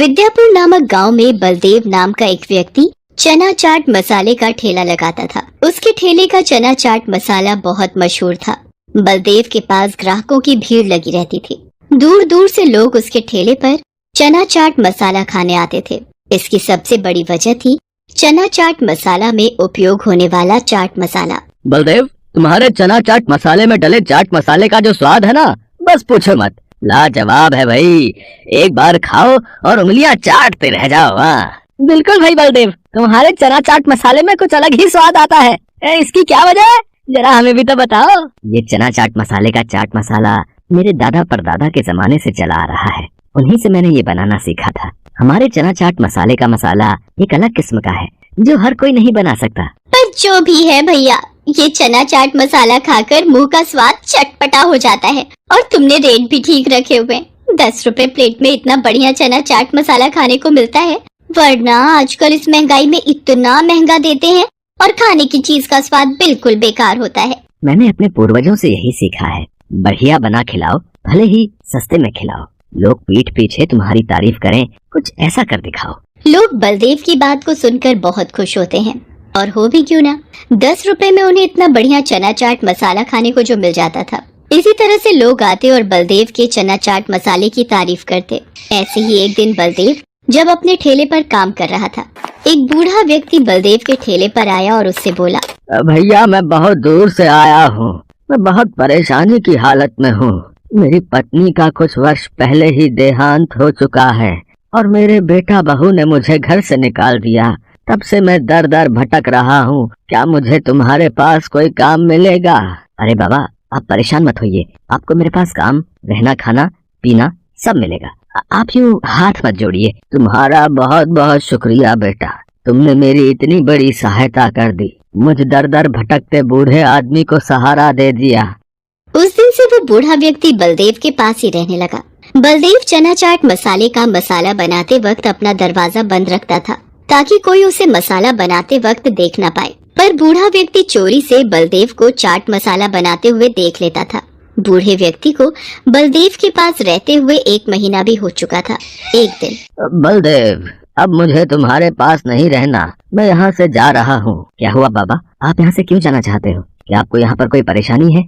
विद्यापुर नामक गांव में बलदेव नाम का एक व्यक्ति चना चाट मसाले का ठेला लगाता था। उसके ठेले का चना चाट मसाला बहुत मशहूर था। बलदेव के पास ग्राहकों की भीड़ लगी रहती थी। दूर दूर से लोग उसके ठेले पर चना चाट मसाला खाने आते थे। इसकी सबसे बड़ी वजह थी चना चाट मसाला में उपयोग होने वाला चाट मसाला। बलदेव, तुम्हारे चना चाट मसाले में डले चाट मसाले का जो स्वाद है ना, बस पूछो मत, लाजवाब है भाई। एक बार खाओ और उंगलियां चाटते रह जाओ। बिल्कुल भाई बलदेव, तुम्हारे चना चाट मसाले में कुछ अलग ही स्वाद आता है। इसकी क्या वजह है, जरा हमें भी तो बताओ। ये चना चाट मसाले का चाट मसाला मेरे दादा परदादा के जमाने से चला आ रहा है। उन्हीं से मैंने ये बनाना सीखा था। हमारे चना चाट मसाले का मसाला एक अलग किस्म का है जो हर कोई नहीं बना सकता। पर जो भी है भैया, ये चना चाट मसाला खाकर मुंह का स्वाद चटपटा हो जाता है। और तुमने रेट भी ठीक रखे हुए। 10 रुपए प्लेट में इतना बढ़िया चना चाट मसाला खाने को मिलता है, वरना आजकल इस महंगाई में इतना महंगा देते हैं और खाने की चीज का स्वाद बिल्कुल बेकार होता है। मैंने अपने पूर्वजों से यही सीखा है, बढ़िया बना खिलाओ, भले ही सस्ते में खिलाओ। लोग पीठ पीछे तुम्हारी तारीफ करें, कुछ ऐसा कर दिखाओ। लोग बलदेव की बात को सुनकर बहुत खुश होते हैं, और हो भी क्यों ना। 10 रुपए में उन्हें इतना बढ़िया चना चाट मसाला खाने को जो मिल जाता था। इसी तरह से लोग आते और बलदेव के चना चाट मसाले की तारीफ करते। ऐसे ही एक दिन बलदेव जब अपने ठेले पर काम कर रहा था, एक बूढ़ा व्यक्ति बलदेव के ठेले पर आया और उससे बोला, भैया मैं बहुत दूर से आया हूँ, मैं बहुत परेशानी की हालत में हूँ। मेरी पत्नी का कुछ वर्ष पहले ही देहांत हो चुका है और मेरे बेटा बहू ने मुझे घर से निकाल दिया। तब से मैं दर दर भटक रहा हूँ। क्या मुझे तुम्हारे पास कोई काम मिलेगा? अरे बाबा, आप परेशान मत होइए, आपको मेरे पास काम, रहना, खाना, पीना सब मिलेगा। आप यूँ हाथ मत जोड़िए। तुम्हारा बहुत बहुत शुक्रिया बेटा, तुमने मेरी इतनी बड़ी सहायता कर दी। मुझ दर दर भटकते बूढ़े आदमी को सहारा दे दिया। उस दिन से वो बूढ़ा व्यक्ति बलदेव के पास ही रहने लगा। बलदेव चना चाट मसाले का मसाला बनाते वक्त अपना दरवाजा बंद रखता था ताकि कोई उसे मसाला बनाते वक्त देख न पाए। पर बूढ़ा व्यक्ति चोरी से बलदेव को चाट मसाला बनाते हुए देख लेता था। बूढ़े व्यक्ति को बलदेव के पास रहते हुए 1 महीना भी हो चुका था। एक दिन, बलदेव, अब मुझे तुम्हारे पास नहीं रहना, मैं यहाँ से जा रहा हूँ। क्या हुआ बाबा, आप यहाँ से क्यों जाना चाहते हो? क्या आपको यहाँ पर कोई परेशानी है?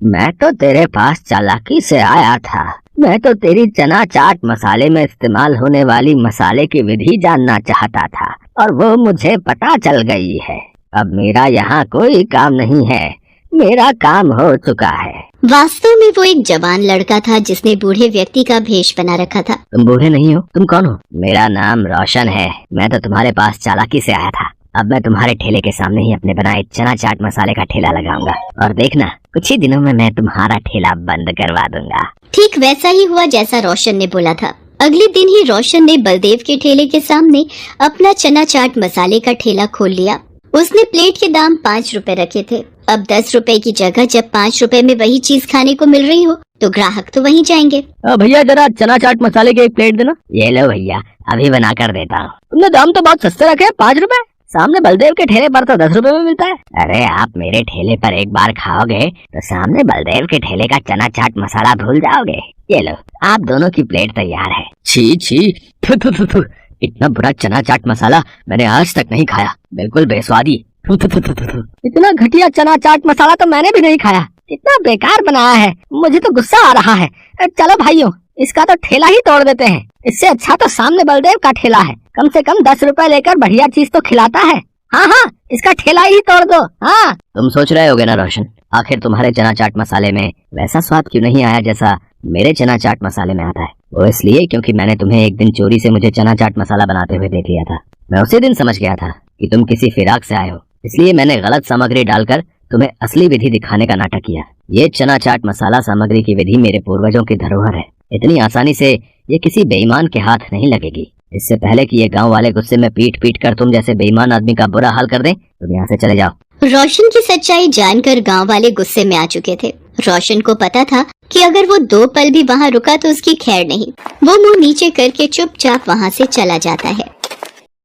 मैं तो तेरे पास चालाकी से आया था। मैं तो तेरी चना चाट मसाले में इस्तेमाल होने वाली मसाले की विधि जानना चाहता था और वो मुझे पता चल गई है। अब मेरा यहाँ कोई काम नहीं है, मेरा काम हो चुका है। वास्तव में वो एक जवान लड़का था जिसने बूढ़े व्यक्ति का भेष बना रखा था। तुम बूढ़े नहीं हो, तुम कौन हो? मेरा नाम रोशन है। मैं तो तुम्हारे पास चालाकी से आया था। अब मैं तुम्हारे ठेले के सामने ही अपने बनाए चना चाट मसाले का ठेला लगाऊंगा और देखना, कुछ ही दिनों में मैं तुम्हारा ठेला बंद करवा दूंगा। ठीक वैसा ही हुआ जैसा रोशन ने बोला था। अगले दिन ही रोशन ने बलदेव के ठेले के सामने अपना चना चाट मसाले का ठेला खोल लिया। उसने प्लेट के दाम 5 रुपए रखे थे। अब 10 रुपए की जगह जब 5 रुपए में वही चीज खाने को मिल रही हो तो ग्राहक तो वहीं जाएंगे। भैया जरा चना चाट मसाले के 1 प्लेट देना। ये लो भैया, अभी बना कर देता हूँ। तुमने दाम तो बहुत सस्ते रखे, 5 रुपए। सामने बलदेव के ठेले पर तो 10 रुपए में मिलता है। अरे आप मेरे ठेले पर एक बार खाओगे तो सामने बलदेव के ठेले का चना चाट मसाला भूल जाओगे। ये लो, आप दोनों की प्लेट तैयार है। छी छी, थु थु थु थु। इतना बुरा चना चाट मसाला मैंने आज तक नहीं खाया, बिल्कुल बेस्वादी। थु थु थु थु थु। इतना घटिया चना चाट मसाला तो मैंने भी नहीं खाया। इतना बेकार बनाया है, मुझे तो गुस्सा आ रहा है। चलो भाइयों, इसका तो ठेला ही तोड़ देते हैं। इससे अच्छा तो सामने बलदेव का ठेला है, कम से कम 10 रुपए लेकर बढ़िया चीज तो खिलाता है। हाँ हाँ, इसका ठेला ही तोड़ दो। हाँ, तुम सोच रहे होगे ना रोशन, आखिर तुम्हारे चना चाट मसाले में वैसा स्वाद क्यों नहीं आया जैसा मेरे चना चाट मसाले में आता है? वो इसलिए क्योंकि मैंने तुम्हें एक दिन चोरी से मुझे चना चाट मसाला बनाते हुए देख लिया था। मैं उसी दिन समझ गया था कि तुम किसी फिराक से आए हो, इसलिए मैंने गलत सामग्री डालकर तुम्हें असली विधि दिखाने का नाटक किया। ये चना चाट मसाला सामग्री की विधि मेरे पूर्वजों की धरोहर है। इतनी आसानी से ये किसी बेईमान के हाथ नहीं लगेगी। इससे पहले कि ये गांव वाले गुस्से में पीट पीट कर तुम जैसे बेईमान आदमी का बुरा हाल कर दें, तुम यहाँ से चले जाओ। रोशन की सच्चाई जानकर गांव वाले गुस्से में आ चुके थे। रोशन को पता था कि अगर वो 2 पल भी वहाँ रुका तो उसकी खैर नहीं। वो मुंह नीचे करके चुपचाप वहाँ से चला जाता है।